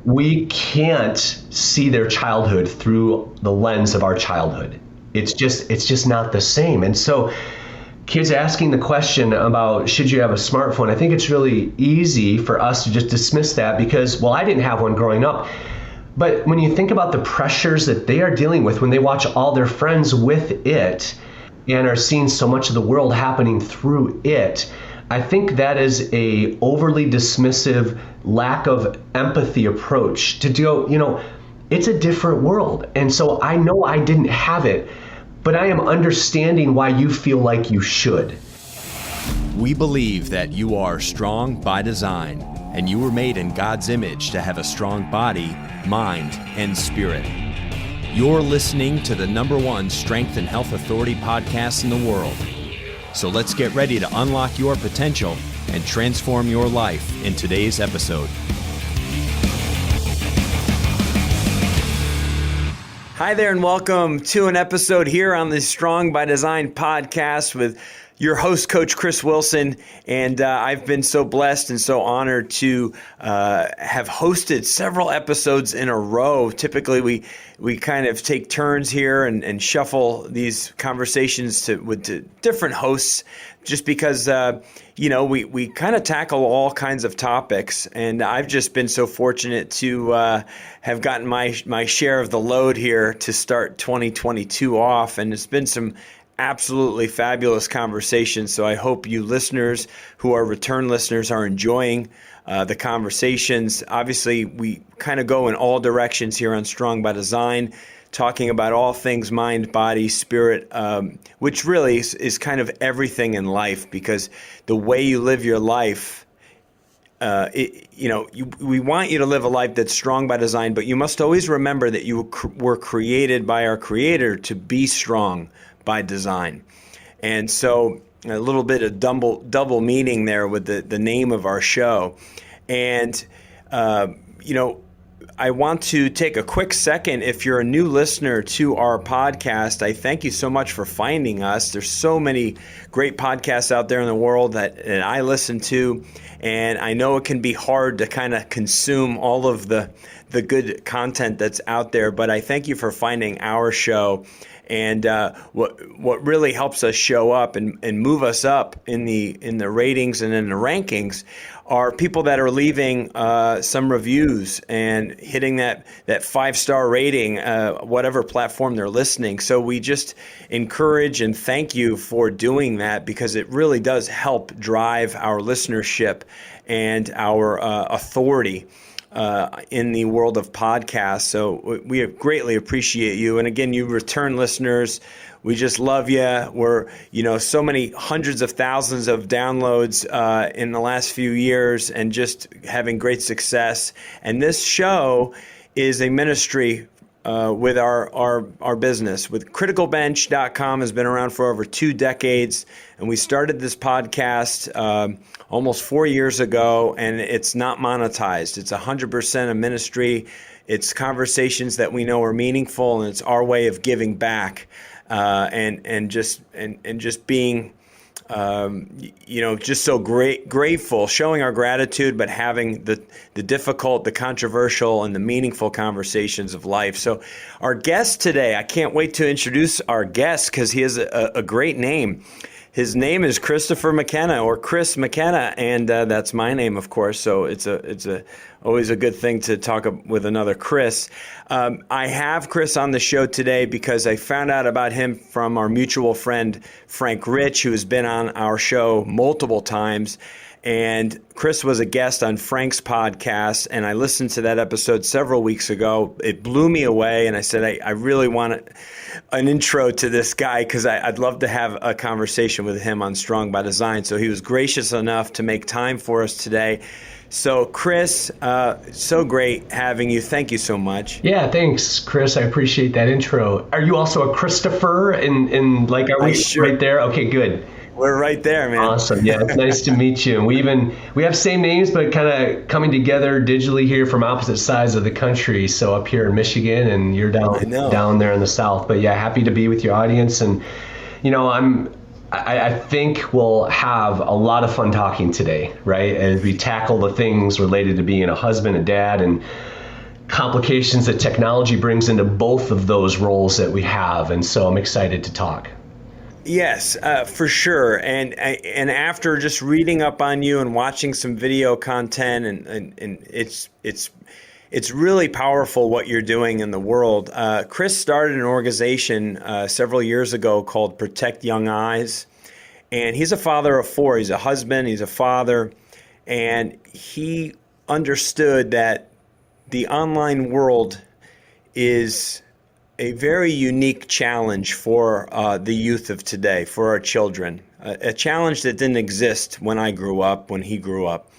we can't see their childhood through the lens of our childhood. It's just not the same. And so kids asking the question about should you have a smartphone, I think it's really easy for us to just dismiss that because, well, I didn't have one growing up. But when you think about the pressures that they are dealing with when they watch all their friends with it and are seeing so much of the world happening through it, I think that is a overly dismissive, lack of empathy approach to go, it's a different world. And so I know I didn't have it, but I am understanding why you feel like you should. We believe that you are strong by design, and you were made in God's image to have a strong body, mind, and spirit. You're listening to the #1 Strength and Health Authority podcast in the world. So let's get ready to unlock your potential and transform your life in today's episode. Hi there, and welcome to an episode here on the Strong by Design podcast with your host, Coach Chris Wilson. And I've been so blessed and so honored to have hosted several episodes in a row. Typically, we kind of take turns here and shuffle these conversations to different hosts just because, we kind of tackle all kinds of topics. And I've just been so fortunate to have gotten my share of the load here to start 2022 off. And it's been some absolutely fabulous conversations. So I hope you listeners who are return listeners are enjoying the conversations. Obviously, we kind of go in all directions here on Strong by Design, talking about all things mind, body, spirit, which really is kind of everything in life, because the way you live your life, we want you to live a life that's strong by design, but you must always remember that you were created by our Creator to be strong by design. And so a little bit of double meaning there with the name of our show. And, I want to take a quick second. If you're a new listener to our podcast, I thank you so much for finding us. There's so many great podcasts out there in the world that I listen to, and I know it can be hard to kind of consume all of the good content that's out there, but I thank you for finding our show. And what really helps us show up and move us up in the ratings and in the rankings are people that are leaving some reviews and hitting that 5-star rating, whatever platform they're listening. So we just encourage and thank you for doing that, because it really does help drive our listenership and our authority in the world of podcasts. So we greatly appreciate you. And again, you return listeners, we just love you. We're, so many hundreds of thousands of downloads in the last few years and just having great success. And this show is a ministry with our business. With criticalbench.com has been around for over 2 decades. And we started this podcast almost 4 years ago, and it's not monetized. It's 100% a ministry. It's conversations that we know are meaningful, and it's our way of giving back, and just being just so grateful, showing our gratitude, but having the difficult, the controversial, and the meaningful conversations of life. So our guest today, I can't wait to introduce our guest because he has a great name. His name is Christopher McKenna, or Chris McKenna, and that's my name, of course. So it's always a good thing to talk with another Chris. I have Chris on the show today because I found out about him from our mutual friend Frank Rich, who has been on our show multiple times. And Chris was a guest on Frank's podcast, and I listened to that episode several weeks ago. It blew me away, and I said, I really want an intro to this guy because I'd love to have a conversation with him on Strong by Design. So he was gracious enough to make time for us today. So Chris, so great having you. Thank you so much. Yeah, thanks, Chris. I appreciate that intro. Are you also a Christopher? Are we sure? Right there? Okay, good. We're right there, man. Awesome. Yeah, it's nice to meet you. And we have same names, but kind of coming together digitally here from opposite sides of the country. So up here in Michigan, and you're down there in the South. But yeah, happy to be with your audience. And I think we'll have a lot of fun talking today, right? As we tackle the things related to being a husband, a dad, and complications that technology brings into both of those roles that we have. And so I'm excited to talk. Yes, for sure. And after just reading up on you and watching some video content, and it's really powerful what you're doing in the world. Chris started an organization several years ago called Protect Young Eyes. And he's a father of four. He's a husband, he's a father, and he understood that the online world is a very unique challenge for the youth of today, for our children, a challenge that didn't exist when I grew up, when he grew up.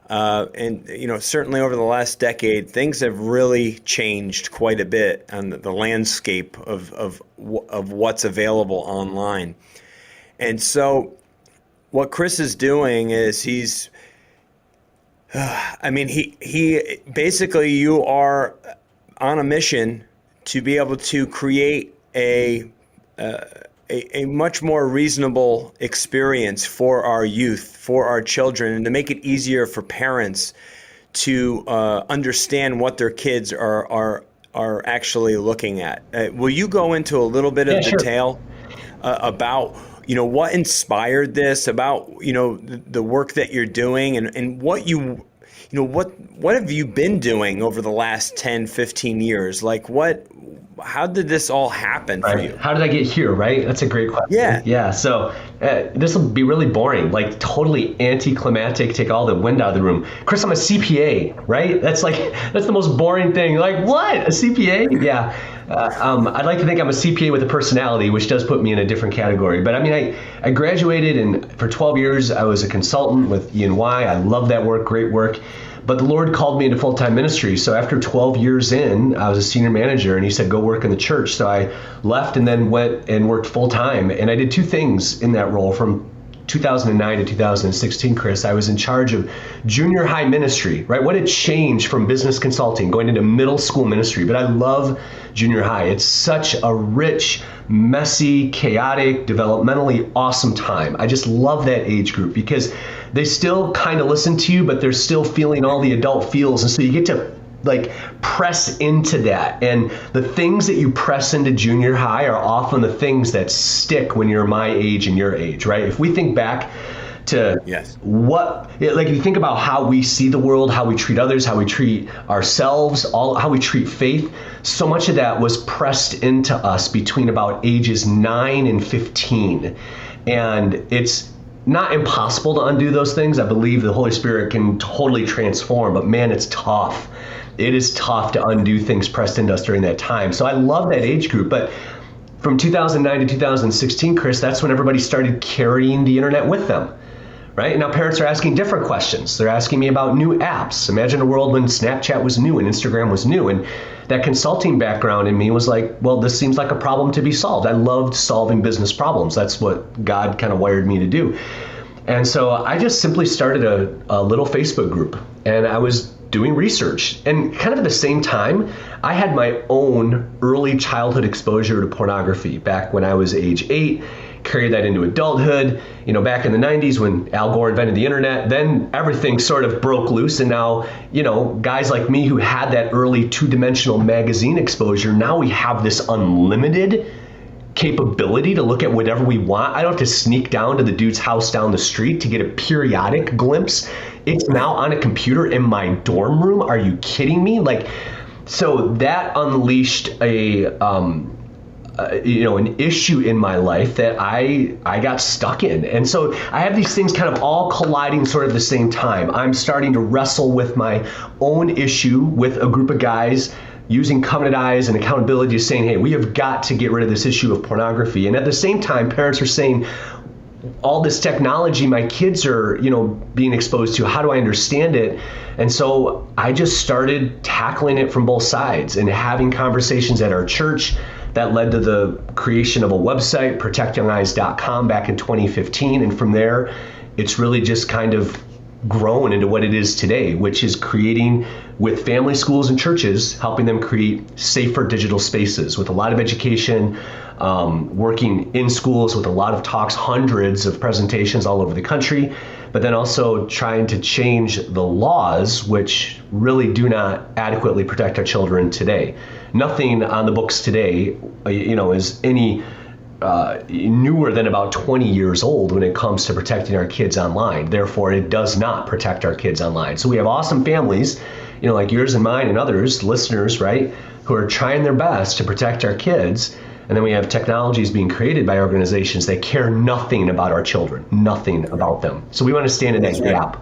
And, certainly over the last decade, things have really changed quite a bit on the landscape of what's available online. And so what Chris is doing is he basically, you are on a mission to be able to create a much more reasonable experience for our youth, for our children, and to make it easier for parents to understand what their kids are actually looking at. Will you go into a little bit of detail about what inspired this, about the work that you're doing, and what what have you been doing over the last 10, 15 years? Like how did this all happen for you? How did I get here, right? That's a great question. Yeah. So this will be really boring, like totally anticlimactic, take all the wind out of the room. Chris, I'm a CPA, right? That's the most boring thing. Like, what? A CPA? Yeah. I'd like to think I'm a CPA with a personality, which does put me in a different category. But I graduated, and for 12 years, I was a consultant with E&Y. I love that work, great work. But the Lord called me into full-time ministry. So after 12 years in, I was a senior manager, and he said, go work in the church. So I left and then went and worked full-time. And I did two things in that role from 2009 to 2016, Chris. I was in charge of junior high ministry, right? What a change from business consulting, going into middle school ministry. But I love junior high. It's such a rich, messy, chaotic, developmentally awesome time. I just love that age group because they still kind of listen to you, but they're still feeling all the adult feels. And so you get to press into that. And the things that you press into junior high are often the things that stick when you're my age and your age, right? If we think back to if you think about how we see the world, how we treat others, how we treat ourselves, how we treat faith, so much of that was pressed into us between about ages 9 and 15. And it's not impossible to undo those things. I believe the Holy Spirit can totally transform, but man, it's tough. It is tough to undo things pressed into us during that time. So I love that age group. But from 2009 to 2016, Chris, that's when everybody started carrying the internet with them, right? Now parents are asking different questions. They're asking me about new apps. Imagine a world when Snapchat was new and Instagram was new. And that consulting background in me was like, well, this seems like a problem to be solved. I loved solving business problems. That's what God kind of wired me to do. And so I just simply started a little Facebook group, and I was doing research. And kind of at the same time, I had my own early childhood exposure to pornography back when I was age 8, carried that into adulthood. Back in the 90s when Al Gore invented the internet, then everything sort of broke loose. And now, guys like me who had that early two-dimensional magazine exposure, now we have this unlimited capability to look at whatever we want. I don't have to sneak down to the dude's house down the street to get a periodic glimpse. It's now on a computer in my dorm room. Are you kidding me? So that unleashed an issue in my life that I got stuck in. And so I have these things kind of all colliding sort of at the same time. I'm starting to wrestle with my own issue with a group of guys using covenant eyes and accountability, saying, hey, we have got to get rid of this issue of pornography. And at the same time, parents are saying, all this technology my kids are, being exposed to, how do I understand it? And so I just started tackling it from both sides and having conversations at our church. That led to the creation of a website, protectyoungeyes.com, back in 2015. And from there, it's really just kind of grown into what it is today, which is creating with family schools and churches, helping them create safer digital spaces with a lot of education, working in schools with a lot of talks, hundreds of presentations all over the country, but then also trying to change the laws, which really do not adequately protect our children today. Nothing on the books today, is any newer than about 20 years old when it comes to protecting our kids online. Therefore, it does not protect our kids online. So we have awesome families, like yours and mine and others, listeners, right, who are trying their best to protect our kids. And then we have technologies being created by organizations that care nothing about our children, nothing about them. So we want to stand in that gap.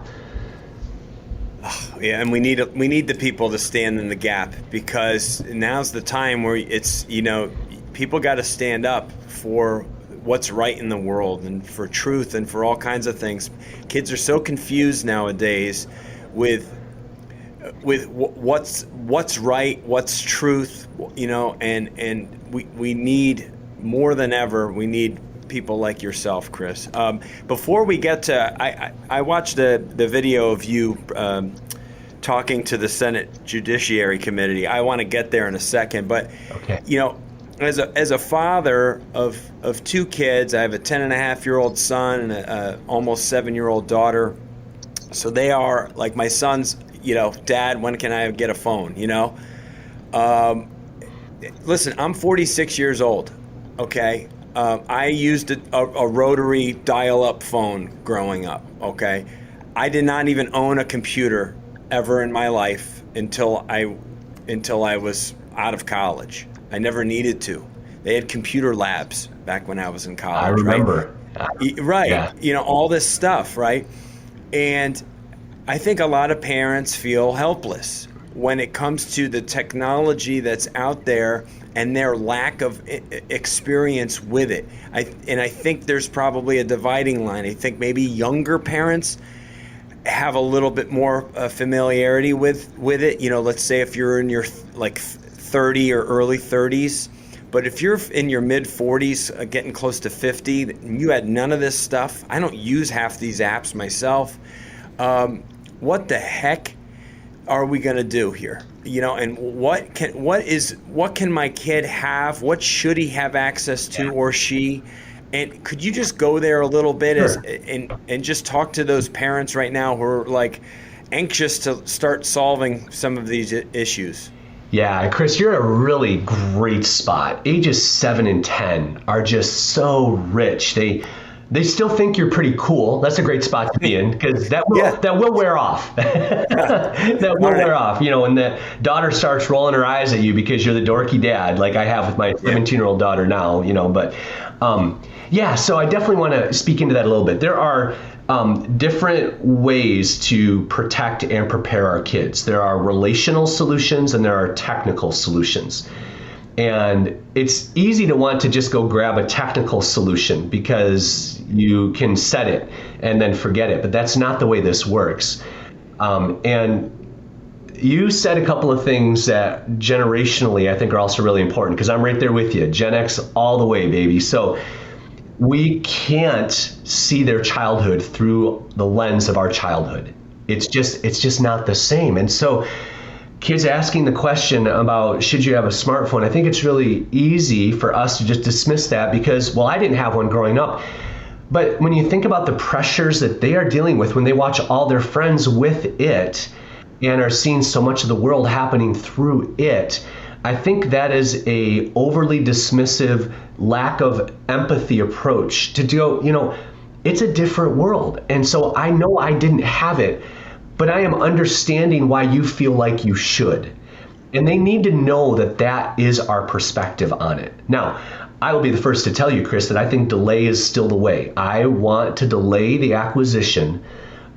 Yeah, and we need the people to stand in the gap, because now's the time where it's, people got to stand up for what's right in the world and for truth and for all kinds of things. Kids are so confused nowadays with what's right, what's truth, and we need, more than ever, we need people like yourself, Chris. Before we get to, I watched the video of you talking to the Senate Judiciary Committee. I want to get there in a second, but okay. As a father of two kids, I have a 10-and-a-half-year-old son and a almost 7-year-old daughter. So they are like my son's, Dad, when can I get a phone? Listen, I'm 46 years old. Okay. I used a rotary dial-up phone growing up. Okay. I did not even own a computer ever in my life until I was out of college. I never needed to. They had computer labs back when I was in college. I remember. Right. Yeah. All this stuff, right? And I think a lot of parents feel helpless when it comes to the technology that's out there and their lack of experience with it. I think there's probably a dividing line. I think maybe younger parents have a little bit more familiarity with it. Let's say if you're in your 30 or early 30s, but if you're in your mid 40s, getting close to 50, and you had none of this stuff. I don't use half these apps myself. What the heck are we going to do here? And what can my kid have? What should he have access to, or she? And could you just go there a little bit? Sure. and just talk to those parents right now who are anxious to start solving some of these issues? Yeah, Chris, you're in a really great spot. Ages 7 and 10 are just so rich. They still think you're pretty cool. That's a great spot to be in, because that will wear off. That will wear off. When the daughter starts rolling her eyes at you because you're the dorky dad, like I have with my 17-year-old daughter now. But so I definitely want to speak into that a little bit. There are different ways to protect and prepare our kids. There are relational solutions and there are technical solutions. And it's easy to want to just go grab a technical solution because you can set it and then forget it. But that's not the way this works. And you said a couple of things that generationally I think are also really important, because I'm right there with you. Gen X all the way, baby. So we can't see their childhood through the lens of our childhood. It's just not the same. And so kids asking the question about should you have a smartphone, I think it's really easy for us to just dismiss that because, well, I didn't have one growing up. But when you think about the pressures that they are dealing with when they watch all their friends with it and are seeing so much of the world happening through it, I think that is a overly dismissive, lack of empathy approach to go, it's a different world. And so I know I didn't have it, but I am understanding why you feel like you should. And they need to know that that is our perspective on it. Now, I will be the first to tell you, Chris, that I think delay is still the way. I want to delay the acquisition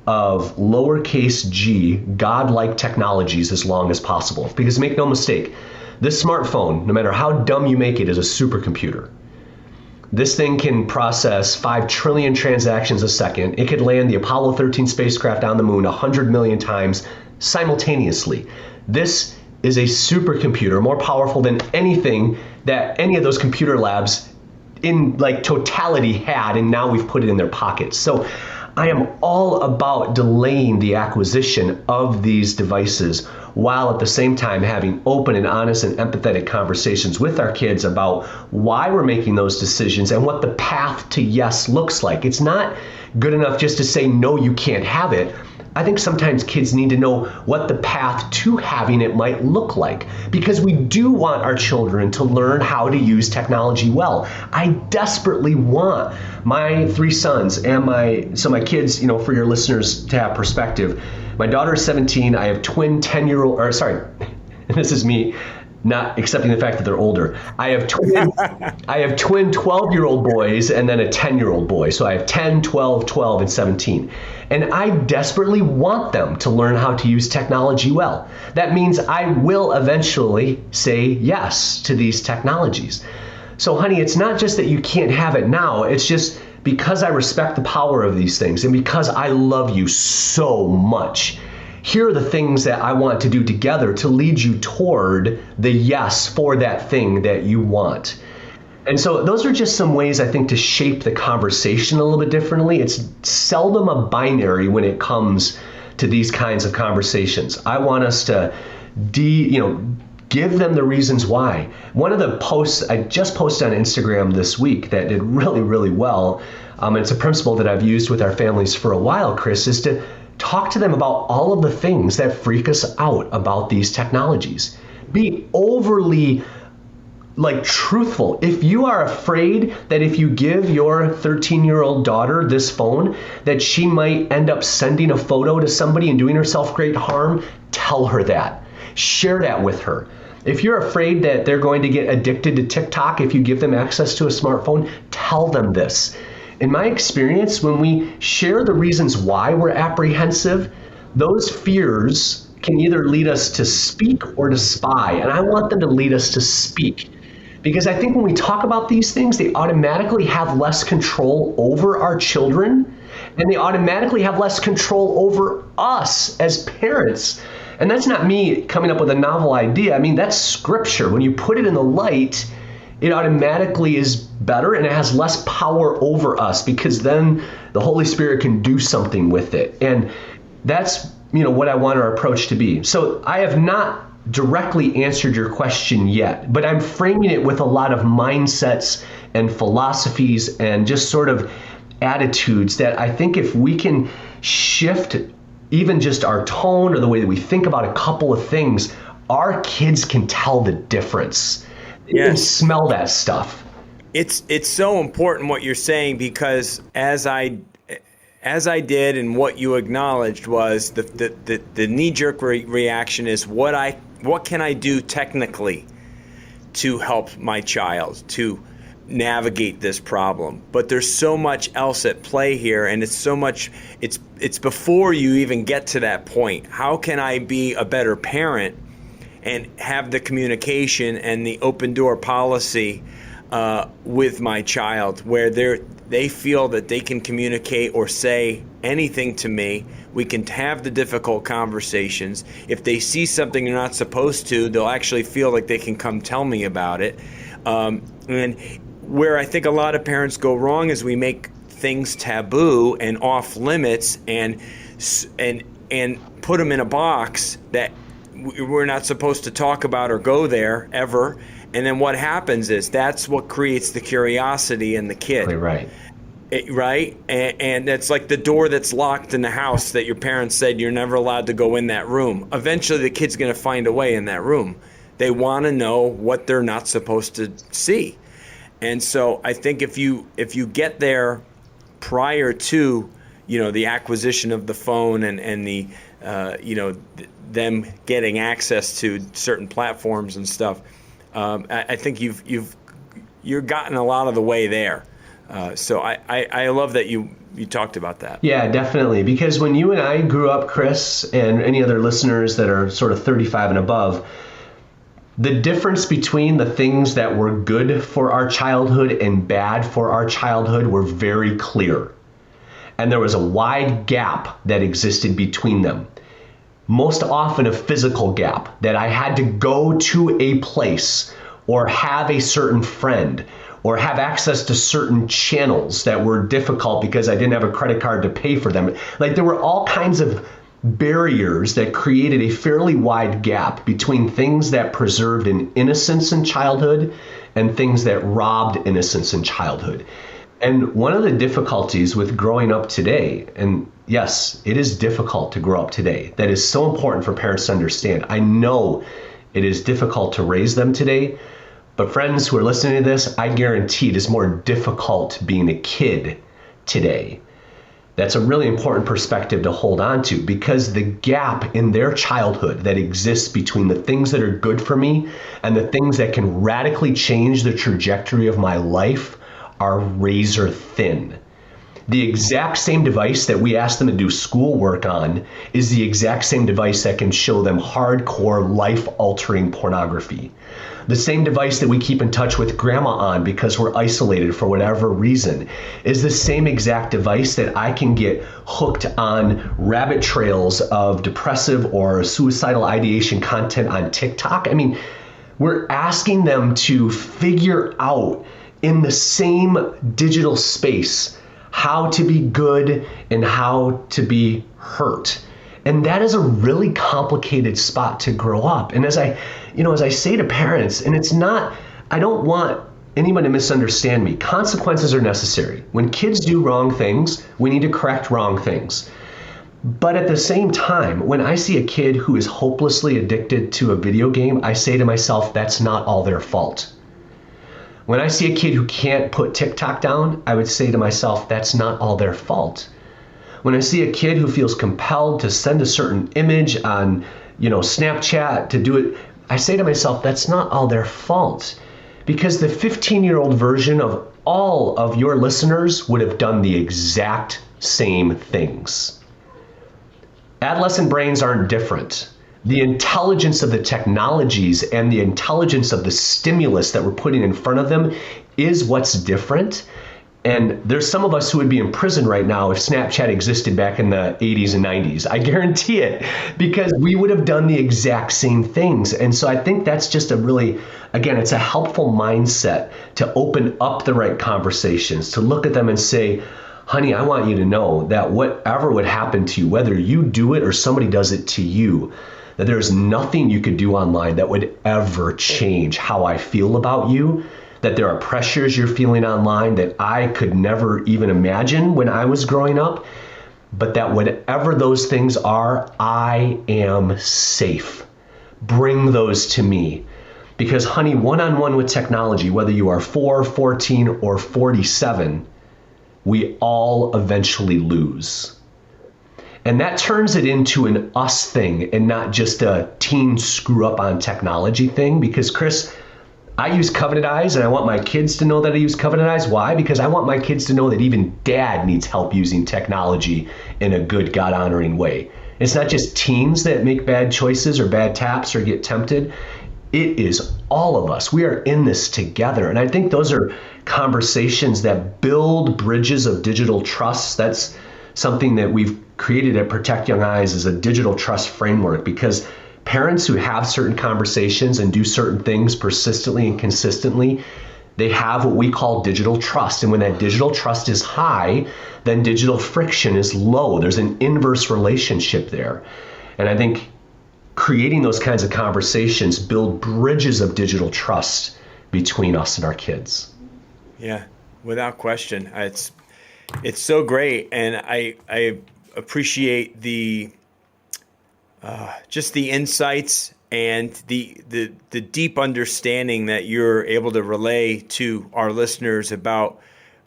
of lowercase g, godlike technologies as long as possible. Because make no mistake, this smartphone, no matter how dumb you make it, is a supercomputer. This thing can process 5 trillion transactions a second. It could land the Apollo 13 spacecraft on the moon 100 million times simultaneously. This is a supercomputer, more powerful than anything that any of those computer labs in totality had, and now we've put it in their pockets. So I am all about delaying the acquisition of these devices while at the same time having open and honest and empathetic conversations with our kids about why we're making those decisions and what the path to yes looks like. It's not good enough just to say, no, you can't have it. I think sometimes kids need to know what the path to having it might look like, because we do want our children to learn how to use technology well. I desperately want my 3 sons and my kids, for your listeners to have perspective. My daughter is 17. I have twin 10-year-old, this is me not accepting the fact that they're older. I have twin 12-year-old boys and then a 10-year-old boy. So I have 10, 12, 12, and 17. And I desperately want them to learn how to use technology well. That means I will eventually say yes to these technologies. So honey, it's not just that you can't have it now. It's just because I respect the power of these things and because I love you so much. Here are the things that I want to do together to lead you toward the yes for that thing that you want. And so those are just some ways, I think, to shape the conversation a little bit differently. It's seldom a binary when it comes to these kinds of conversations. I want us to give them the reasons why. One of the posts I just posted on Instagram this week that did really, really well, it's a principle that I've used with our families for a while, Chris, is to talk to them about all of the things that freak us out about these technologies. Be overly truthful. If you are afraid that if you give your 13-year-old daughter this phone, that she might end up sending a photo to somebody and doing herself great harm, tell her that. Share that with her. If you're afraid that they're going to get addicted to TikTok if you give them access to a smartphone, tell them this. In my experience, when we share the reasons why we're apprehensive, those fears can either lead us to speak or to spy. And I want them to lead us to speak. Because I think when we talk about these things, they automatically have less control over our children, and they automatically have less control over us as parents. And that's not me coming up with a novel idea. I mean, that's scripture. When you put it in the light, it automatically is better and it has less power over us, because then the Holy Spirit can do something with it. And that's, what I want our approach to be. So I have not directly answered your question yet, but I'm framing it with a lot of mindsets and philosophies and just sort of attitudes that I think if we can shift even just our tone or the way that we think about a couple of things, our kids can tell the difference. They can smell that stuff. It's so important what you're saying, because as I did, and what you acknowledged was the knee-jerk reaction is what can I do technically to help my child to navigate this problem? But there's so much else at play here, and it's before you even get to that point. How can I be a better parent and have the communication and the open door policy with my child, where they feel that they can communicate or say anything to me? We can have the difficult conversations. If they see something they're not supposed to, they'll actually feel like they can come tell me about it. And where I think a lot of parents go wrong is we make things taboo and off limits and put them in a box that we're not supposed to talk about or go there ever. And then what happens is that's what creates the curiosity in the kid. Right. Right? And it's like the door that's locked in the house that your parents said you're never allowed to go in that room. Eventually the kid's going to find a way in that room. They want to know what they're not supposed to see. And so I think if you get there prior to, the acquisition of the phone and the, them getting access to certain platforms and stuff, I think you've gotten a lot of the way there. So I love that you talked about that. Yeah, definitely. Because when you and I grew up, Chris, and any other listeners that are sort of 35 and above, the difference between the things that were good for our childhood and bad for our childhood were very clear. And there was a wide gap that existed between them. Most often a physical gap, that I had to go to a place or have a certain friend or have access to certain channels that were difficult because I didn't have a credit card to pay for them. Like there were all kinds of barriers that created a fairly wide gap between things that preserved an innocence in childhood and things that robbed innocence in childhood. And one of the difficulties with growing up today, and yes, it is difficult to grow up today, that is so important for parents to understand. I know it is difficult to raise them today, but friends who are listening to this, I guarantee it is more difficult being a kid today. That's a really important perspective to hold on to, because the gap in their childhood that exists between the things that are good for me and the things that can radically change the trajectory of my life are razor thin. The exact same device that we ask them to do schoolwork on is the exact same device that can show them hardcore life-altering pornography. The same device that we keep in touch with grandma on because we're isolated for whatever reason is the same exact device that I can get hooked on rabbit trails of depressive or suicidal ideation content on TikTok. I mean, we're asking them to figure out in the same digital space how to be good and how to be hurt. And that is a really complicated spot to grow up. And as I say to parents, and it's not, I don't want anyone to misunderstand me. Consequences are necessary. When kids do wrong things, we need to correct wrong things. But at the same time, when I see a kid who is hopelessly addicted to a video game, I say to myself, that's not all their fault. When I see a kid who can't put TikTok down, I would say to myself, that's not all their fault. When I see a kid who feels compelled to send a certain image on, Snapchat to do it, I say to myself, that's not all their fault. Because the 15-year-old version of all of your listeners would have done the exact same things. Adolescent brains aren't different. The intelligence of the technologies and the intelligence of the stimulus that we're putting in front of them is what's different. And there's some of us who would be in prison right now if Snapchat existed back in the 80s and 90s. I guarantee it, because we would have done the exact same things. And so I think that's just it's a helpful mindset to open up the right conversations, to look at them and say, honey, I want you to know that whatever would happen to you, whether you do it or somebody does it to you, that there's nothing you could do online that would ever change how I feel about you, that there are pressures you're feeling online that I could never even imagine when I was growing up, but that whatever those things are, I am safe. Bring those to me. Because honey, one-on-one with technology, whether you are 4, 14, or 47, we all eventually lose. And that turns it into an us thing and not just a teen screw up on technology thing. Because Chris, I use Covenant Eyes and I want my kids to know that I use Covenant Eyes. Why? Because I want my kids to know that even dad needs help using technology in a good, God-honoring way. It's not just teens that make bad choices or bad taps or get tempted. It is all of us. We are in this together. And I think those are conversations that build bridges of digital trust. That's something that we've created at Protect Young Eyes as a digital trust framework, because parents who have certain conversations and do certain things persistently and consistently, they have what we call digital trust. And when that digital trust is high, then digital friction is low. There's an inverse relationship there. And I think creating those kinds of conversations build bridges of digital trust between us and our kids. Yeah, without question. It's so great. And I appreciate the just the insights and the deep understanding that you're able to relay to our listeners about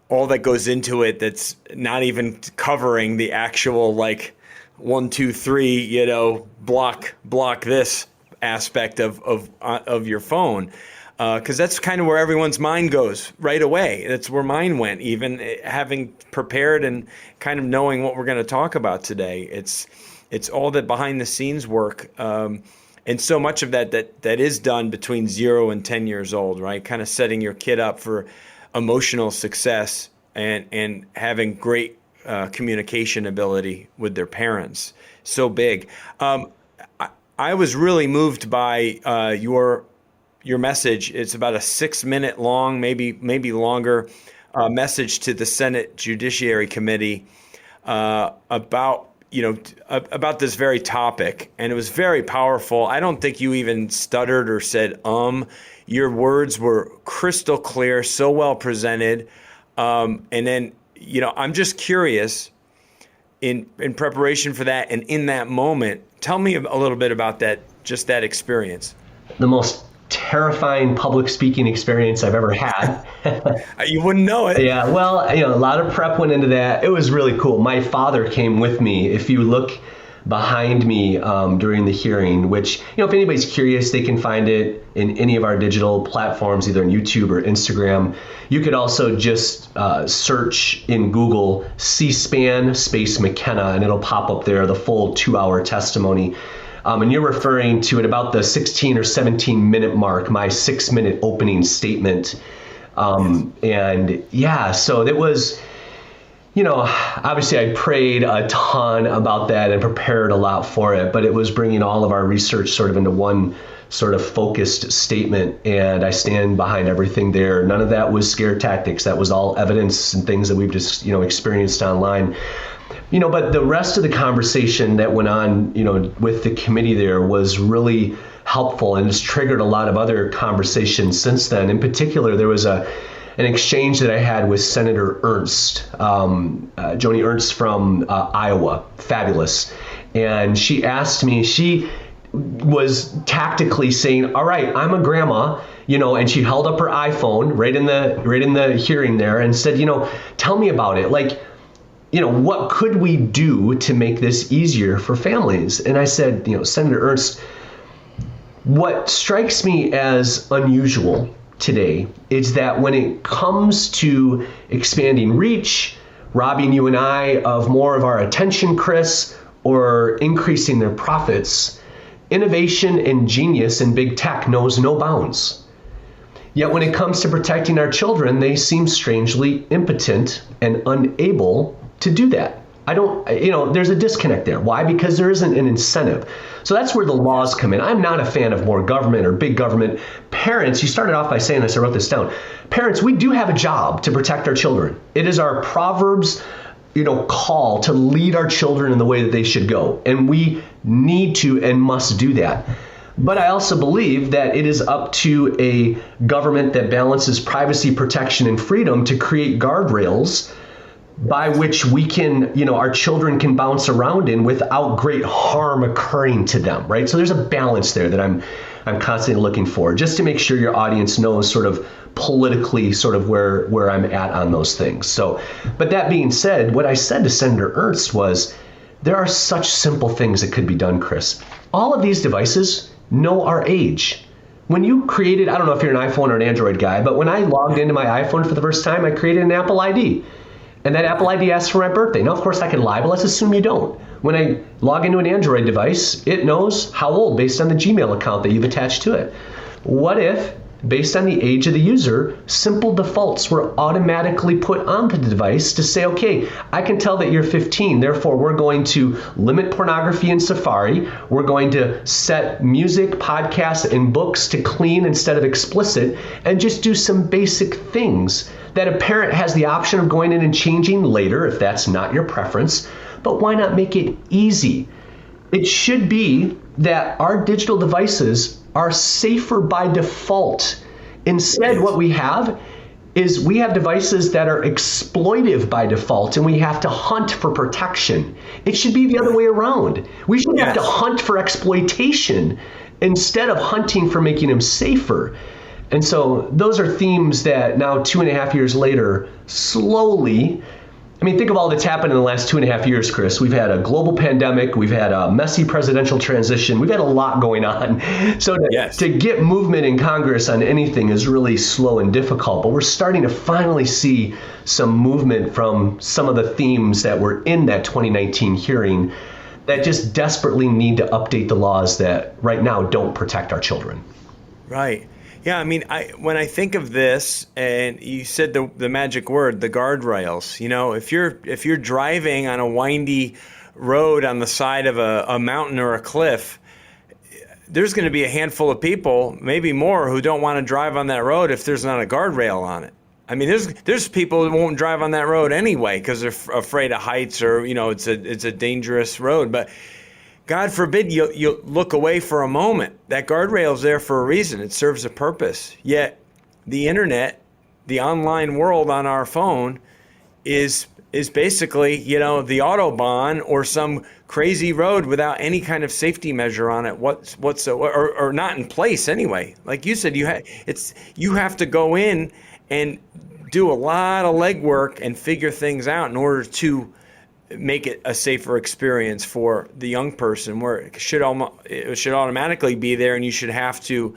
all that goes into it. That's not even covering the actual 1, 2, 3, block this aspect of your phone. Because that's kind of where everyone's mind goes right away. That's where mine went, even having prepared and kind of knowing what we're going to talk about today. It's all that behind the scenes work. And so much of that is done between 0 and 10 years old, right? Kind of setting your kid up for emotional success and having great communication ability with their parents. So big. I was really moved by your your message. It's about a 6-minute long, maybe longer, message to the Senate Judiciary Committee about this very topic, and it was very powerful. I don't think you even stuttered or said Your words were crystal clear, so well presented, and then I'm just curious. In preparation for that and in that moment, tell me a little bit about that experience. The most terrifying public speaking experience I've ever had. You wouldn't know it. Yeah, well, a lot of prep went into that. It was really cool. My father came with me. If you look behind me during the hearing, which, if anybody's curious, they can find it in any of our digital platforms, either on YouTube or Instagram. You could also just search in Google C-SPAN space McKenna, and it'll pop up there, the full 2-hour testimony. And you're referring to at about the 16 or 17 minute mark, my 6-minute opening statement. And yeah, so it was, obviously I prayed a ton about that and prepared a lot for it, but it was bringing all of our research sort of into one sort of focused statement. And I stand behind everything there. None of that was scare tactics. That was all evidence and things that we've just, experienced online. But the rest of the conversation that went on, with the committee there was really helpful and has triggered a lot of other conversations since then. In particular, there was an exchange that I had with Senator Ernst, Joni Ernst from Iowa, fabulous. And she asked me, she was tactically saying, all right, I'm a grandma, and she held up her iPhone right in the hearing there and said, tell me about it. What could we do to make this easier for families? And I said, Senator Ernst, what strikes me as unusual today is that when it comes to expanding reach, robbing you and I of more of our attention, Chris, or increasing their profits, innovation and genius in big tech knows no bounds. Yet when it comes to protecting our children, they seem strangely impotent and unable to do that. There's a disconnect there. Why? Because there isn't an incentive. So that's where the laws come in. I'm not a fan of more government or big government. Parents, you started off by saying this, I wrote this down. Parents, we do have a job to protect our children. It is our Proverbs, call to lead our children in the way that they should go. And we need to and must do that. But I also believe that it is up to a government that balances privacy, protection, and freedom to create guardrails by which we can, our children can bounce around in without great harm occurring to them, right? So there's a balance there that I'm constantly looking for, just to make sure your audience knows sort of politically sort of where I'm at on those things. So, but that being said, what I said to Senator Ernst was, there are such simple things that could be done, Chris. All of these devices know our age. When you created, I don't know if you're an iPhone or an Android guy, but when I logged into my iPhone for the first time, I created an Apple ID. And that Apple ID asks for my birthday. Now, of course, I could lie, but let's assume you don't. When I log into an Android device, it knows how old based on the Gmail account that you've attached to it. What if, based on the age of the user, simple defaults were automatically put onto the device to say, okay, I can tell that you're 15, therefore we're going to limit pornography in Safari, we're going to set music, podcasts, and books to clean instead of explicit, and just do some basic things that a parent has the option of going in and changing later if that's not your preference. But why not make it easy? It should be that our digital devices are safer by default. Instead, what we have is we have devices that are exploitive by default, and we have to hunt for protection. It should be the other way around. We should have to hunt for exploitation instead of hunting for making them safer. And so those are themes that now 2.5 years later, slowly, think of all that's happened in the last 2.5 years, Chris. We've had a global pandemic. We've had a messy presidential transition. We've had a lot going on. So to get movement in Congress on anything is really slow and difficult. But we're starting to finally see some movement from some of the themes that were in that 2019 hearing that just desperately need to update the laws that right now don't protect our children. Right. Yeah, when I think of this, and you said the magic word, the guardrails. If you're driving on a windy road on the side of a mountain or a cliff, there's going to be a handful of people, maybe more, who don't want to drive on that road if there's not a guardrail on it. I mean, there's people who won't drive on that road anyway because they're afraid of heights, or it's a dangerous road. But God forbid you look away for a moment. That guardrail is there for a reason. It serves a purpose. Yet the internet, the online world on our phone, is basically the Autobahn or some crazy road without any kind of safety measure on it whatsoever, or not in place anyway. Like you said, you have to go in and do a lot of legwork and figure things out in order to make it a safer experience for the young person, where it should automatically be there, and you should have to,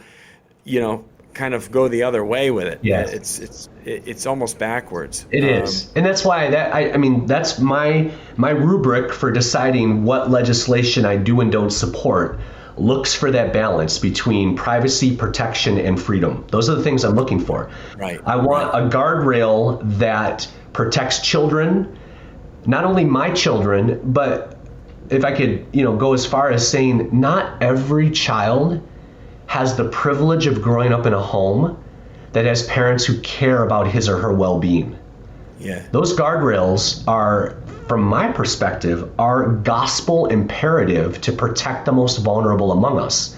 kind of go the other way with it. Yeah, it's almost backwards. It is, and that's why that's my rubric for deciding what legislation I do and don't support. Looks for that balance between privacy, protection, and freedom. Those are the things I'm looking for. Right. I want a guardrail that protects children, not only my children, but if I could, go as far as saying not every child has the privilege of growing up in a home that has parents who care about his or her well-being. Yeah. Those guardrails are, from my perspective, are gospel imperative to protect the most vulnerable among us.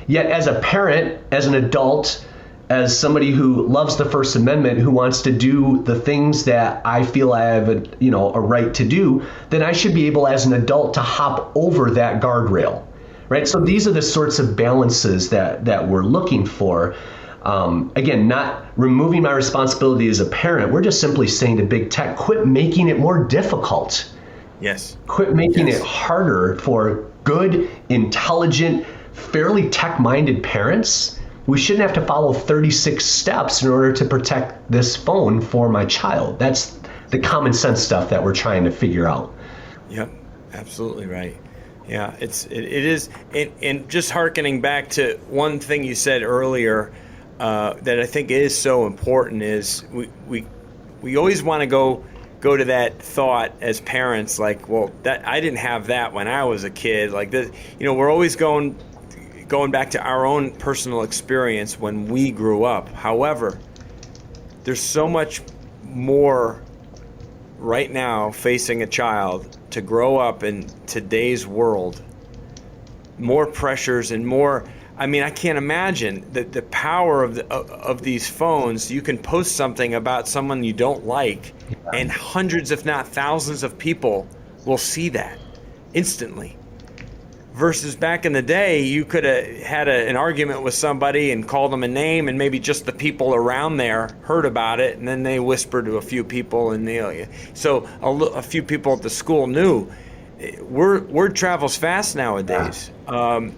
Yet as a parent, as an adult, as somebody who loves the First Amendment, who wants to do the things that I feel I have a right to do, then I should be able as an adult to hop over that guardrail. Right? So these are the sorts of balances that we're looking for. Again, not removing my responsibility as a parent. We're just simply saying to big tech, quit making it more difficult. Yes. Quit making it harder for good, intelligent, fairly tech-minded parents. We shouldn't have to follow 36 steps in order to protect this phone for my child. That's the common sense stuff that we're trying to figure out. Yep, absolutely right. Yeah, it is, and just hearkening back to one thing you said earlier that I think is so important is we always want to go to that thought as parents, like, well, that I didn't have that when I was a kid, like this. We're always going back to our own personal experience when we grew up. However, there's so much more right now facing a child to grow up in today's world, more pressures and more. I mean, I can't imagine the power of these phones. You can post something about someone you don't like, and hundreds, if not thousands, of people will see that instantly. Versus back in the day, you could have had an argument with somebody and called them a name, and maybe just the people around there heard about it, and then they whispered to a few people, and so a few people at the school knew. Word travels fast nowadays, and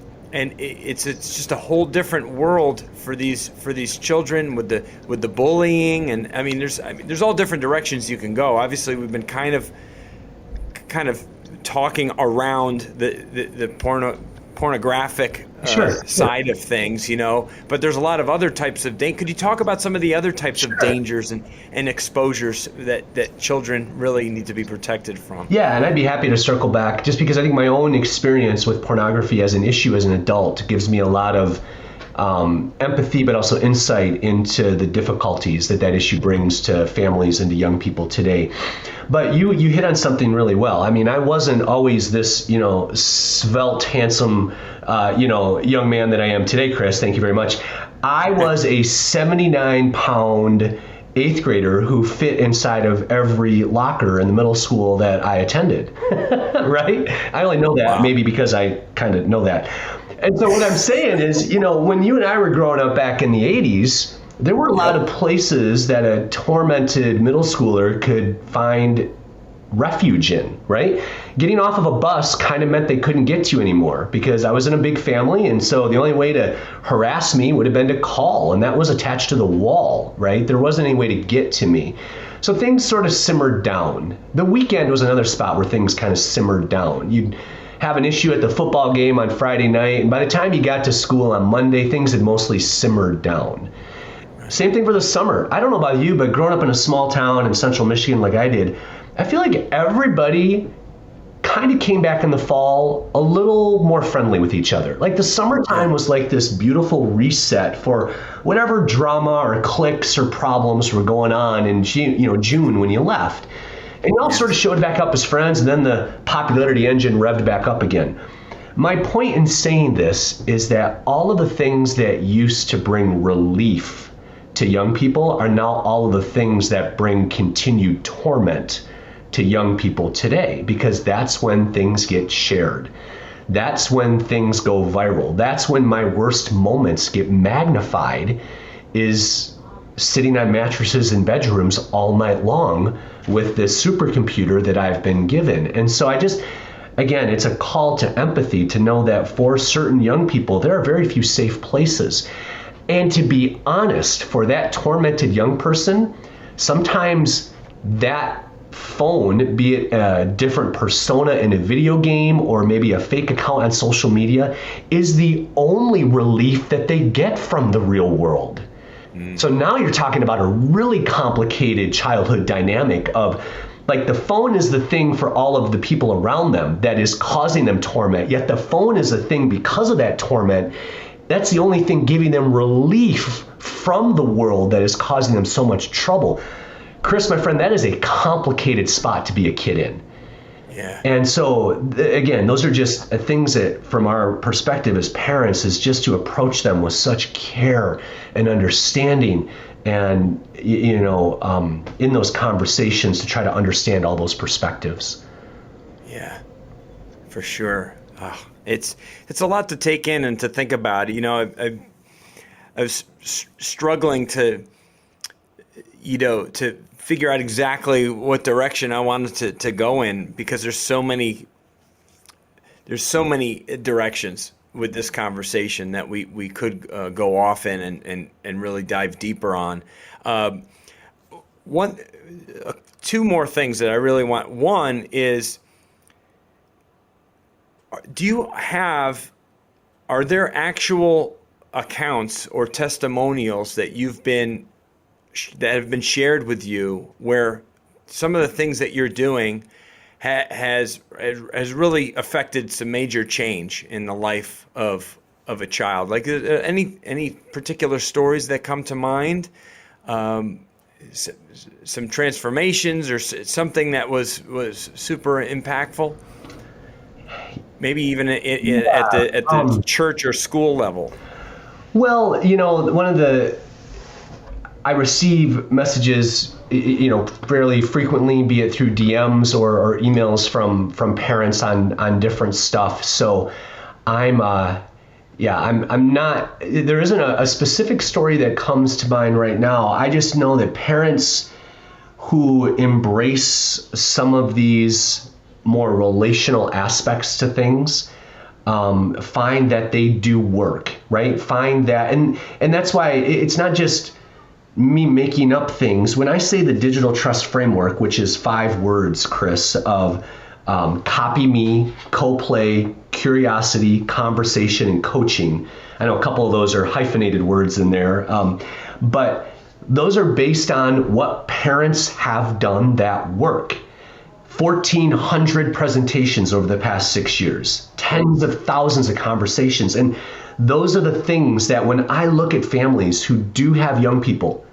it's just a whole different world for these children with the bullying, and there's all different directions you can go. Obviously, we've been kind of talking around the pornographic side of things, but there's a lot of other types of Could you talk about some of the other types of dangers and exposures that children really need to be protected from? Yeah, and I'd be happy to circle back, just because I think my own experience with pornography as an issue as an adult gives me a lot of empathy, but also insight into the difficulties that issue brings to families and to young people today. But you hit on something really well. I mean, I wasn't always this, svelte, handsome, young man that I am today, Chris. Thank you very much. I was a 79-pound 8th grader who fit inside of every locker in the middle school that I attended, right? I only know that maybe because I kind of know that. And so what I'm saying is, when you and I were growing up back in the 80s, there were a lot of places that a tormented middle schooler could find refuge in, right? Getting off of a bus kind of meant they couldn't get to you anymore, because I was in a big family, and so the only way to harass me would have been to call, and that was attached to the wall, right? There wasn't any way to get to me. So things sort of simmered down. The weekend was another spot where things kind of simmered down. You'd have an issue at the football game on Friday night, and by the time you got to school on Monday, things had mostly simmered down. Same thing for the summer. I don't know about you, but growing up in a small town in central Michigan like I did, I feel like everybody kind of came back in the fall a little more friendly with each other. Like the summertime was like this beautiful reset for whatever drama or cliques or problems were going on in June when you left. And you all sort of showed back up as friends, and then the popularity engine revved back up again. My point in saying this is that all of the things that used to bring relief to young people are now all of the things that bring continued torment to young people today, because that's when things get shared. That's when things go viral. That's when my worst moments get magnified, is sitting on mattresses in bedrooms all night long with this supercomputer that I've been given. And so again, it's a call to empathy to know that for certain young people, there are very few safe places. And to be honest, for that tormented young person, sometimes that phone, be it a different persona in a video game or maybe a fake account on social media, is the only relief that they get from the real world. So now you're talking about a really complicated childhood dynamic of, like, the phone is the thing for all of the people around them that is causing them torment, yet the phone is a thing because of that torment. That's the only thing giving them relief from the world that is causing them so much trouble. Chris, my friend, that is a complicated spot to be a kid in. Yeah. And so, again, those are just things that, from our perspective as parents, is just to approach them with such care and understanding, and in those conversations to try to understand all those perspectives. Yeah, for sure. Oh, it's a lot to take in and to think about. I was struggling to figure out exactly what direction I wanted to go in, because there's so many directions with this conversation that we could go off in and really dive deeper on. Two more things that I really want. One is, are there actual accounts or testimonials that have been shared with you where some of the things that you're doing has really affected some major change in the life of a child? Like, any particular stories that come to mind? Some transformations or something that was super impactful? Maybe even at the church or school level. Well, I receive messages, fairly frequently, be it through DMs or emails from parents on different stuff. So I'm not, there isn't a specific story that comes to mind right now. I just know that parents who embrace some of these more relational aspects to things find that they do work, right? Find that, and that's why it's not just me making up things. When I say the digital trust framework, which is 5 words, Chris, of copy me, co-play, curiosity, conversation, and coaching. I know a couple of those are hyphenated words in there, but those are based on what parents have done that work. 1,400 presentations over the past 6 years, tens of thousands of conversations. And those are the things that when I look at families who do have young people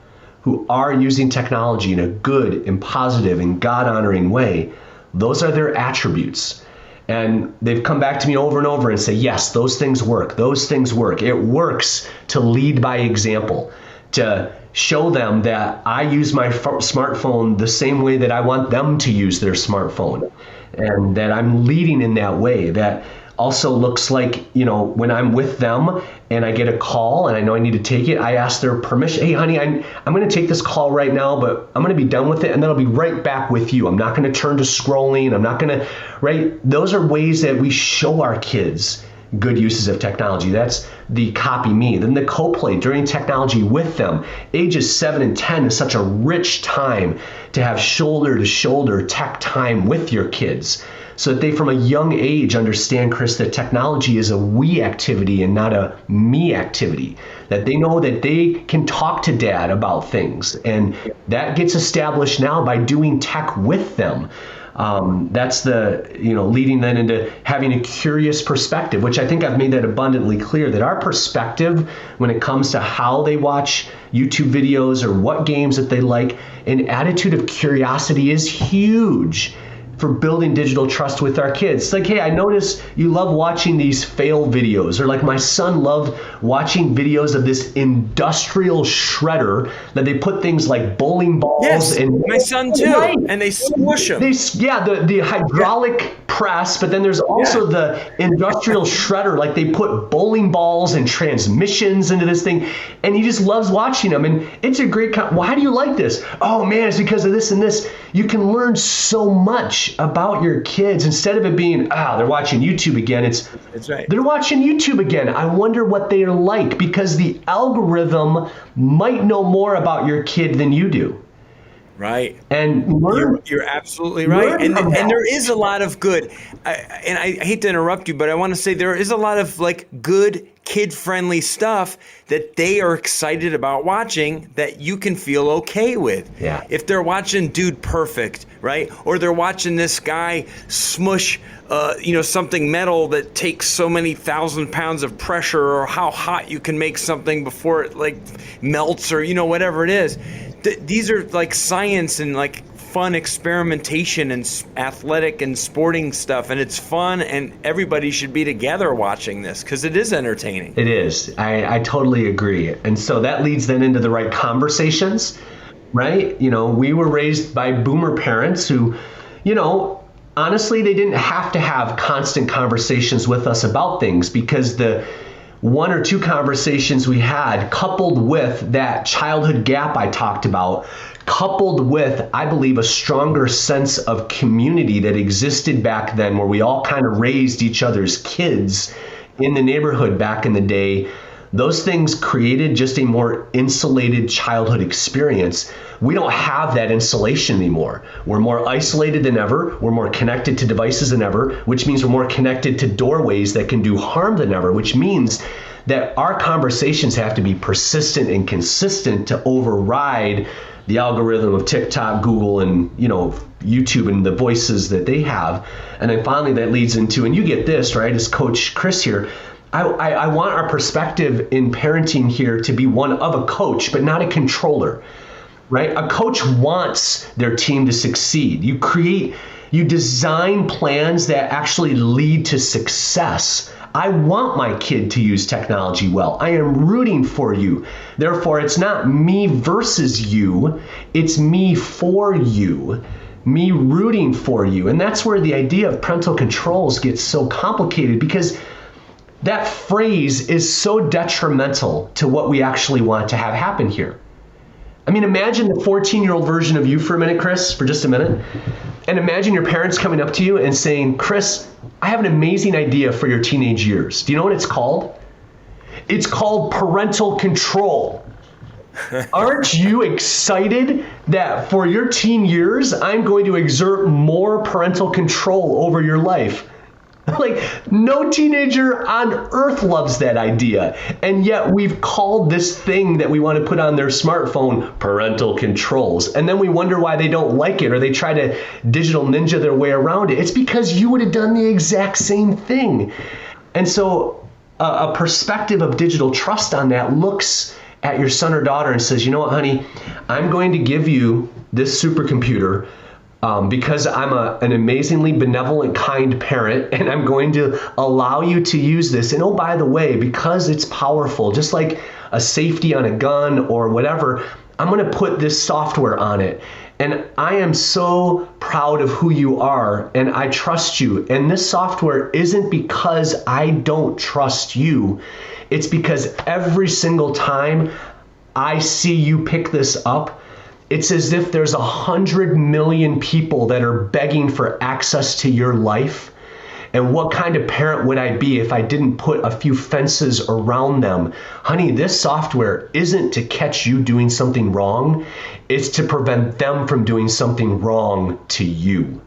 who are using technology in a good and positive and God-honoring way, those are their attributes. And they've come back to me over and over and say, yes, those things work. Those things work. It works to lead by example, to show them that I use my smartphone the same way that I want them to use their smartphone, and that I'm leading in that way. That also looks like, when I'm with them and I get a call and I know I need to take it, I ask their permission. Hey, honey, I'm going to take this call right now, but I'm going to be done with it, and then I'll be right back with you. I'm not going to turn to scrolling. I'm not going to, right? Those are ways that we show our kids good uses of technology. That's the copy me. Then the co-play during technology with them. Ages 7 and 10 is such a rich time to have shoulder to shoulder tech time with your kids, so that they from a young age understand, Chris, that technology is a we activity and not a me activity. That they know that they can talk to dad about things. And that gets established now by doing tech with them. That's the, leading then into having a curious perspective, which I think I've made that abundantly clear, that our perspective when it comes to how they watch YouTube videos or what games that they like, an attitude of curiosity is huge for building digital trust with our kids. It's like, hey, I notice you love watching these fail videos, or like my son loved watching videos of this industrial shredder that they put things like bowling balls. Yes, and my son too, right. And they smush them. The hydraulic press, but then there's also the industrial shredder, like they put bowling balls and transmissions into this thing, and he just loves watching them. And it's a great, why do you like this? Oh man, it's because of this and this. You can learn so much about your kids instead of it being, they're watching YouTube again. That's right. They're watching YouTube again. I wonder what they are like, because the algorithm might know more about your kid than you do. Right. And you're absolutely right. And there is a lot of good. I hate to interrupt you, but I want to say there is a lot of good kid-friendly stuff that they are excited about watching that you can feel okay with. Yeah. If they're watching Dude Perfect, right? Or they're watching this guy smush something metal that takes so many 1,000 pounds of pressure, or how hot you can make something before it melts, or whatever it is. These are science and fun experimentation and athletic and sporting stuff, and it's fun, and everybody should be together watching this because it is entertaining. It is. I totally agree. And so that leads then into the right conversations, right? We were raised by boomer parents who, honestly, they didn't have to have constant conversations with us about things, because the one or two conversations we had, coupled with that childhood gap I talked about, coupled with, I believe, a stronger sense of community that existed back then, where we all kind of raised each other's kids in the neighborhood back in the day, those things created just a more insulated childhood experience. We don't have that insulation anymore. We're more isolated than ever. We're more connected to devices than ever, which means we're more connected to doorways that can do harm than ever, which means that our conversations have to be persistent and consistent to override the algorithm of TikTok, Google, and YouTube and the voices that they have. And then finally that leads into, and you get this, right, as Coach Chris here, I want our perspective in parenting here to be one of a coach, but not a controller, right? A coach wants their team to succeed. You design plans that actually lead to success. I want my kid to use technology well. I am rooting for you. Therefore, it's not me versus you. It's me for you, me rooting for you. And that's where the idea of parental controls gets so complicated, because that phrase is so detrimental to what we actually want to have happen here. I mean, imagine the 14-year-old version of you for a minute, Chris, for just a minute. And imagine your parents coming up to you and saying, Chris, I have an amazing idea for your teenage years. Do you know what it's called? It's called parental control. Aren't you excited that for your teen years, I'm going to exert more parental control over your life? No teenager on earth loves that idea. And yet we've called this thing that we want to put on their smartphone parental controls. And then we wonder why they don't like it, or they try to digital ninja their way around it. It's because you would have done the exact same thing. And so a perspective of digital trust on that looks at your son or daughter and says, you know what, honey, I'm going to give you this supercomputer because I'm an amazingly benevolent, kind parent, and I'm going to allow you to use this. And oh, by the way, because it's powerful, just like a safety on a gun or whatever, I'm going to put this software on it. And I am so proud of who you are, and I trust you. And this software isn't because I don't trust you. It's because every single time I see you pick this up, it's as if there's 100 million people that are begging for access to your life. And what kind of parent would I be if I didn't put a few fences around them? Honey, this software isn't to catch you doing something wrong. It's to prevent them from doing something wrong to you.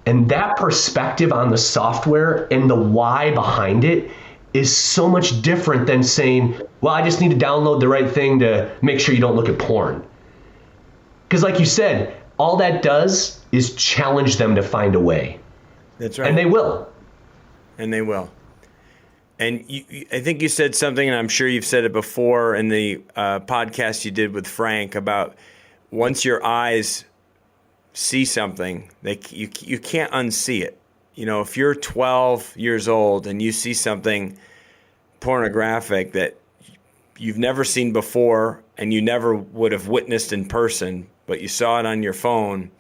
And that perspective on the software and the why behind it is so much different than saying, well, I just need to download the right thing to make sure you don't look at porn. Because like you said, all that does is challenge them to find a way. That's right. And they will. And they will. And I think you said something, and I'm sure you've said it before in the podcast you did with Frank about once your eyes see something, you can't unsee it. You know, if you're 12 years old and you see something pornographic that you've never seen before and you never would have witnessed in person, but you saw it on your phone,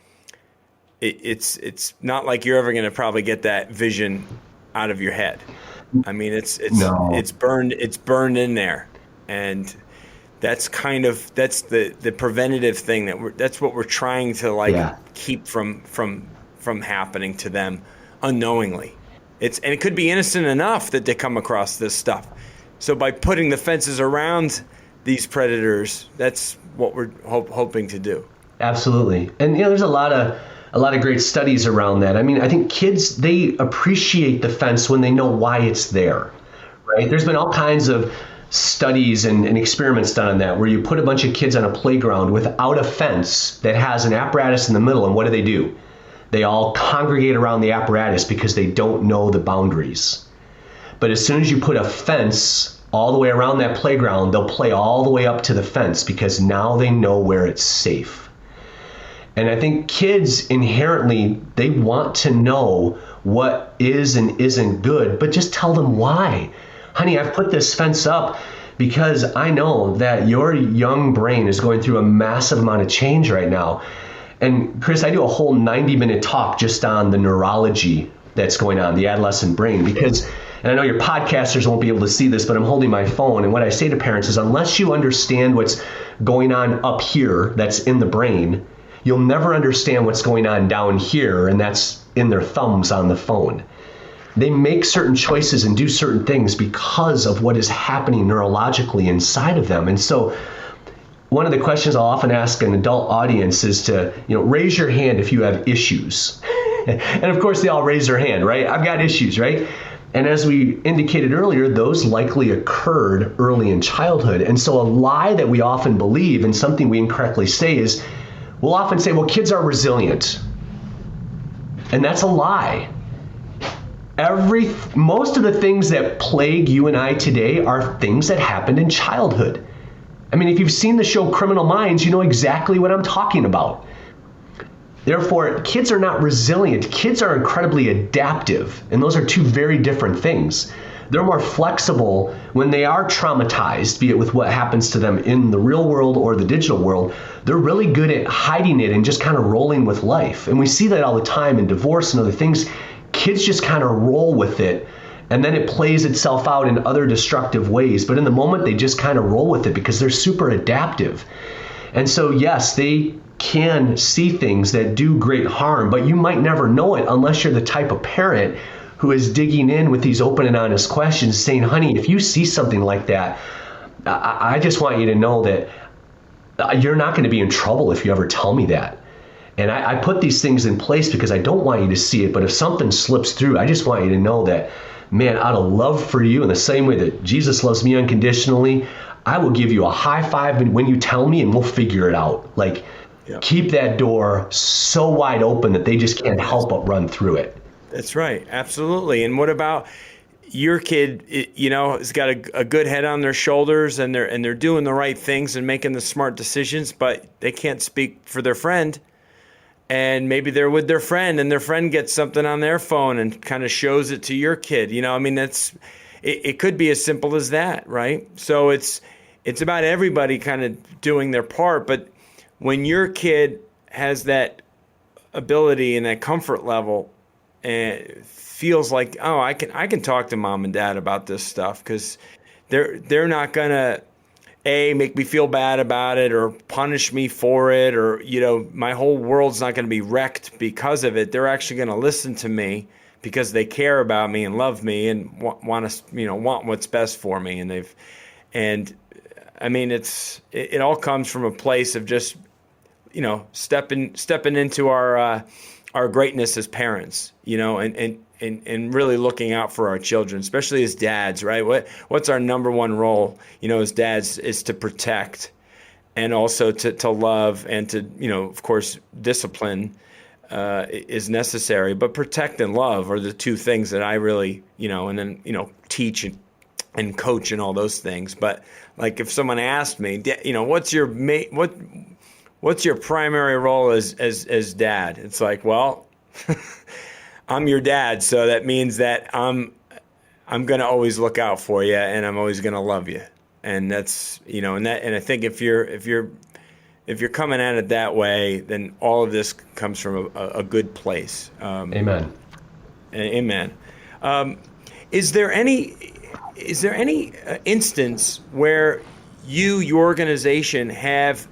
it's not like you're ever going to probably get that vision out of your head. I mean, it's burned in there, and that's the preventative thing that's what we're trying to keep from happening to them unknowingly. And it could be innocent enough that they come across this stuff. So by putting the fences around these predators, that's what we're hoping to do. Absolutely. And there's a lot of great studies around that. I mean, I think kids, they appreciate the fence when they know why it's there, right? There's been all kinds of studies and experiments done on that, where you put a bunch of kids on a playground without a fence that has an apparatus in the middle, and what do? They all congregate around the apparatus because they don't know the boundaries. But as soon as you put a fence all the way around that playground, they'll play all the way up to the fence because now they know where it's safe. And I think kids inherently, they want to know what is and isn't good, but just tell them why. Honey, I've put this fence up because I know that your young brain is going through a massive amount of change right now. And Chris, I do a whole 90-minute talk just on the neurology that's going on, the adolescent brain, because, and I know your podcasters won't be able to see this, but I'm holding my phone, and what I say to parents is, unless you understand what's going on up here that's in the brain, you'll never understand what's going on down here, and that's in their thumbs on the phone. They make certain choices and do certain things because of what is happening neurologically inside of them. And so one of the questions I'll often ask an adult audience is to, raise your hand if you have issues. And of course, they all raise their hand, right? I've got issues, right? And as we indicated earlier, those likely occurred early in childhood. And so a lie that we often believe, and something we incorrectly say, is we'll often say, well, kids are resilient. And that's a lie. Most of the things that plague you and I today are things that happened in childhood. I mean, if you've seen the show Criminal Minds, you know exactly what I'm talking about. Therefore, kids are not resilient. Kids are incredibly adaptive, and those are two very different things. They're more flexible when they are traumatized, be it with what happens to them in the real world or the digital world. They're really good at hiding it and just kind of rolling with life. And we see that all the time in divorce and other things. Kids just kind of roll with it, and then it plays itself out in other destructive ways. But in the moment, they just kind of roll with it because they're super adaptive. And so, yes, they can see things that do great harm, but you might never know it unless you're the type of parent who is digging in with these open and honest questions, saying, honey, if you see something like that, I just want you to know that you're not going to be in trouble if you ever tell me that. And I put these things in place because I don't want you to see it, but if something slips through, I just want you to know that, man, out of love for you, in the same way that Jesus loves me unconditionally, I will give you a high five when you tell me, and we'll figure it out. Like, Keep that door so wide open that they just can't help but run through it. That's right. Absolutely. And what about your kid, has got a good head on their shoulders, and they're doing the right things and making the smart decisions, but they can't speak for their friend. And maybe they're with their friend, and their friend gets something on their phone and kind of shows it to your kid. It could be as simple as that, right? So it's about everybody kind of doing their part. But when your kid has that ability and that comfort level, and feels like, oh, I can talk to mom and dad about this stuff, because they're not gonna make me feel bad about it or punish me for it, or my whole world's not gonna be wrecked because of it. They're actually gonna listen to me because they care about me and love me and want what's best for me. And it all comes from a place of just stepping into our greatness as parents, and really looking out for our children, especially as dads, right? What's our number one role, as dads, is to protect and also to love and to, of course, discipline is necessary, but protect and love are the two things that I really, and then, teach and coach and all those things. But like if someone asked me, what's your primary role as dad? It's like, well, I'm your dad, so that means that I'm going to always look out for you, and I'm always going to love you. And that's, and I think if you're coming at it that way, then all of this comes from a good place. Amen. Amen. Is there any instance where your organization have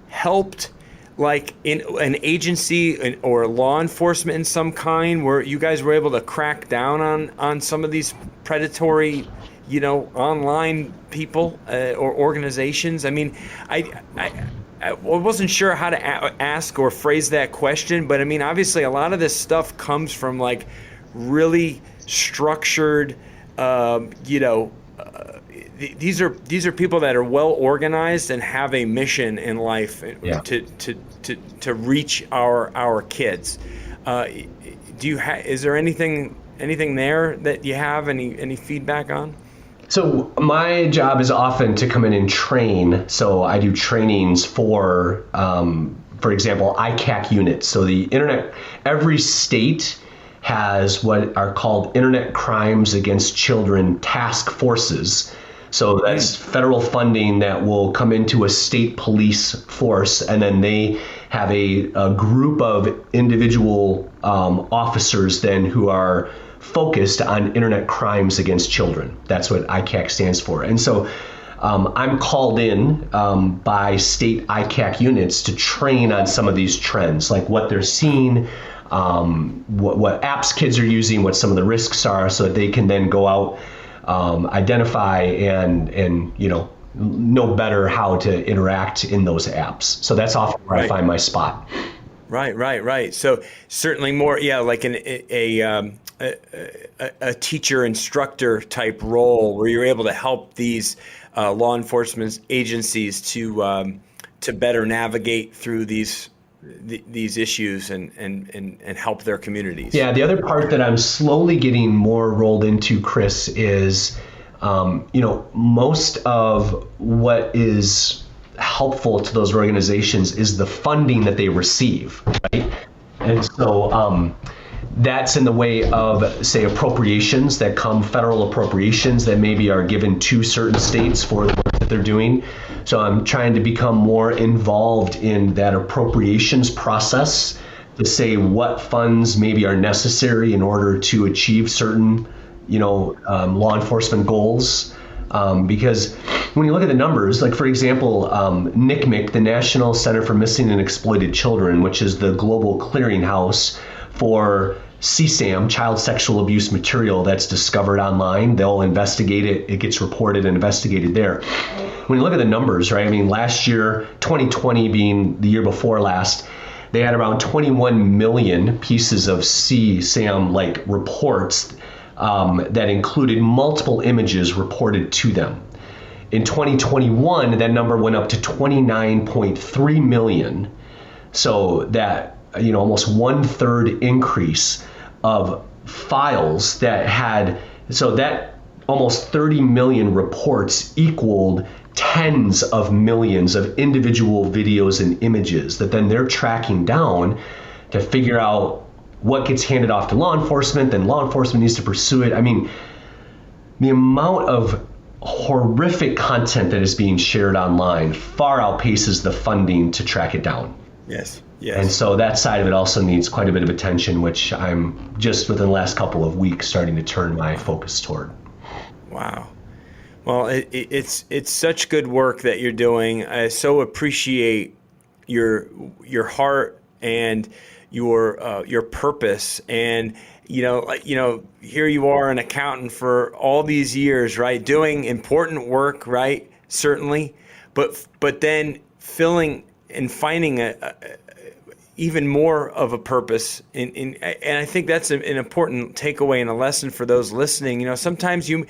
helped, like in an agency or law enforcement in some kind, where you guys were able to crack down on some of these predatory, online people or organizations? I mean, I wasn't sure how to ask or phrase that question, but I mean, obviously a lot of this stuff comes from like really structured, these are people that are well organized and have a mission in life to reach our kids. Is there anything there that you have any feedback on? So my job is often to come in and train. So I do trainings for example, ICAC units. So the internet, every state has what are called Internet Crimes Against Children task forces. So that's federal funding that will come into a state police force, and then they have a group of individual officers then who are focused on internet crimes against children. That's what ICAC stands for. And so I'm called in by state ICAC units to train on some of these trends, like what they're seeing, what apps kids are using, what some of the risks are, so that they can then go out, identify and know better how to interact in those apps. So that's often where I find my spot. Right. So certainly more, like a teacher instructor type role where you're able to help these law enforcement agencies to better navigate through these issues and help their communities. Yeah, the other part that I'm slowly getting more rolled into, Chris, is most of what is helpful to those organizations is the funding that they receive, right? And so that's in the way of, say, appropriations that come, federal appropriations that maybe are given to certain states for the work that they're doing. So I'm trying to become more involved in that appropriations process to say what funds maybe are necessary in order to achieve certain, law enforcement goals. Because when you look at the numbers, like for example, NCMEC, the National Center for Missing and Exploited Children, which is the global clearinghouse for CSAM, child sexual abuse material that's discovered online, they'll investigate it. It gets reported and investigated there. When you look at the numbers, right? I mean, last year, 2020 being the year before last, they had around 21 million pieces of CSAM like reports that included multiple images reported to them. In 2021, that number went up to 29.3 million. So that, almost 1/3 increase of files that had, so that almost 30 million reports equaled tens of millions of individual videos and images that then they're tracking down to figure out what gets handed off to law enforcement, then law enforcement needs to pursue it. I mean, the amount of horrific content that is being shared online far outpaces the funding to track it down. Yes. And so that side of it also needs quite a bit of attention, which I'm just within the last couple of weeks starting to turn my focus toward. Wow. Well, it's such good work that you're doing. I so appreciate your heart and your purpose. And here you are, an accountant for all these years, right? Doing important work, right? Certainly, but then filling and finding even more of a purpose. And I think that's an important takeaway and a lesson for those listening. Sometimes you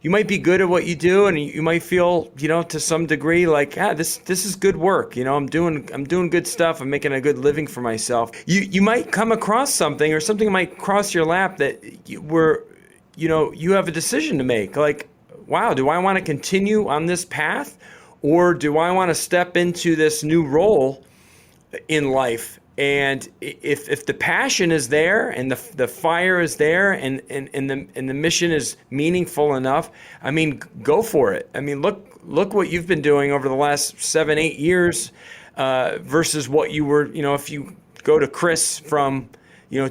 you might be good at what you do, and you might feel, to some degree like, this is good work. I'm doing good stuff. I'm making a good living for myself. You might come across something, or something might cross your lap that you have a decision to make. Like, wow, do I want to continue on this path, or do I want to step into this new role in life? And if the passion is there, and the fire is there, and the mission is meaningful enough, I mean, go for it. I mean, look what you've been doing over the last 7-8 years versus what you were. If you go to Chris from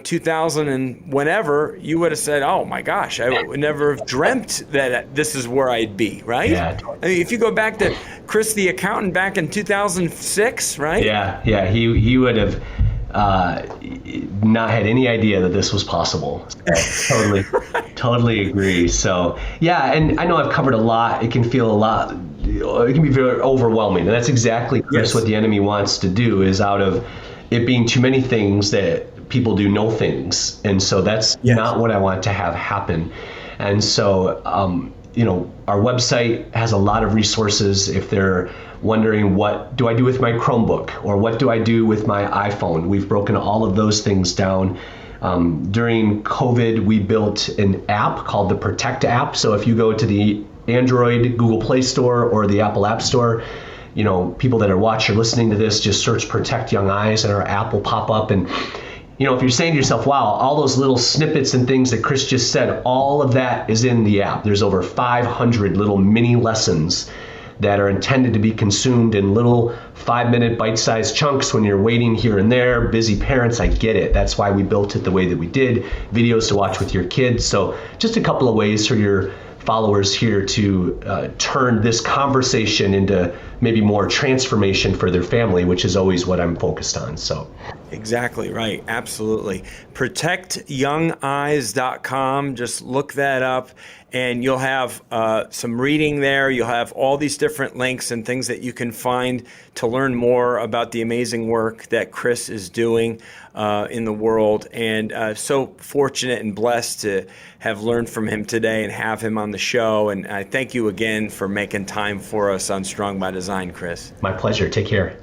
2000 and whenever, you would have said, "Oh my gosh, I would never have dreamt that this is where I'd be." Right? Yeah. I mean, if you go back to Chris the accountant back in 2006, right? Yeah. He would have not had any idea that this was possible. Totally agree. So yeah, and I know I've covered a lot. It can feel a lot. It can be very overwhelming, and that's exactly, Chris, what the enemy wants to do, is out of it being too many things that people do no things. And so that's not what I want to have happen. And so, our website has a lot of resources. If they're wondering, what do I do with my Chromebook, or what do I do with my iPhone? We've broken all of those things down. During COVID, we built an app called the Protect app. So if you go to the Android Google Play Store or the Apple App Store, people that are watching or listening to this, just search Protect Young Eyes and our app will pop up. And if you're saying to yourself, wow, all those little snippets and things that Chris just said, all of that is in the app. There's over 500 little mini lessons that are intended to be consumed in little 5-minute bite-sized chunks when you're waiting here and there. Busy parents, I get it. That's why we built it the way that we did. Videos to watch with your kids. So just a couple of ways for your followers here to turn this conversation into maybe more transformation for their family, which is always what I'm focused on. So exactly right. Absolutely. ProtectYoungEyes.com. Just look that up, and you'll have some reading there. You'll have all these different links and things that you can find to learn more about the amazing work that Chris is doing in the world. And so fortunate and blessed to have learned from him today and have him on the show. And I thank you again for making time for us on Strong by Design, Chris. My pleasure. Take care.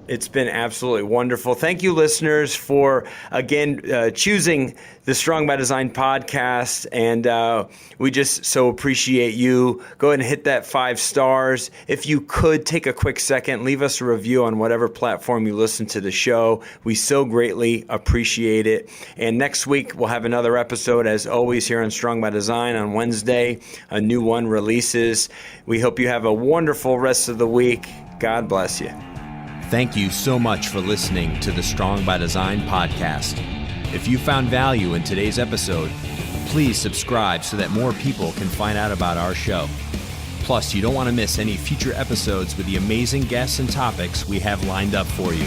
It's been absolutely wonderful. Thank you, listeners, for, again, choosing the Strong by Design podcast. And we just so appreciate you. Go ahead and hit that 5 stars. If you could, take a quick second, leave us a review on whatever platform you listen to the show. We so greatly appreciate it. And next week, we'll have another episode, as always, here on Strong by Design on Wednesday. A new one releases. We hope you have a wonderful rest of the week. God bless you. Thank you so much for listening to the Strong by Design podcast. If you found value in today's episode, please subscribe so that more people can find out about our show. Plus, you don't want to miss any future episodes with the amazing guests and topics we have lined up for you.